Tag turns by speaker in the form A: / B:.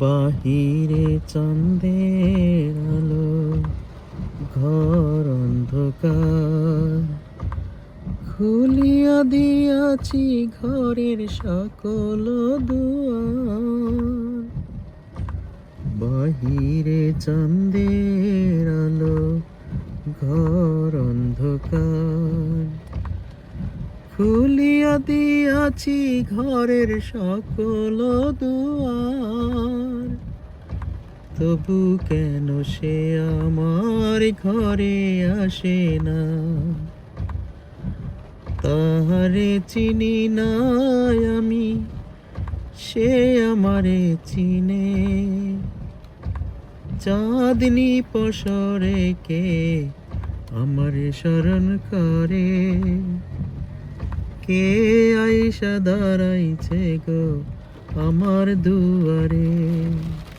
A: বাহিরে চাঁদের আলো, ঘর অন্ধকার। খুলিয়া দিয়াছি ঘরের সকল দুয়ার। বাহিরে চাঁদের আলো, ঘর অন্ধকার। খুলিয়া দিয়াছি ঘরের সকল দুয়ার। তবু কেন সে আমার ঘরে আসে না? তাহারে চিনি না আমি, সে আমারে চিনে। চাঁদনি পসরে কে আমারে স্মরণ করে? কে আইসা দাঁড়াইছে গো আমার দুয়ারে?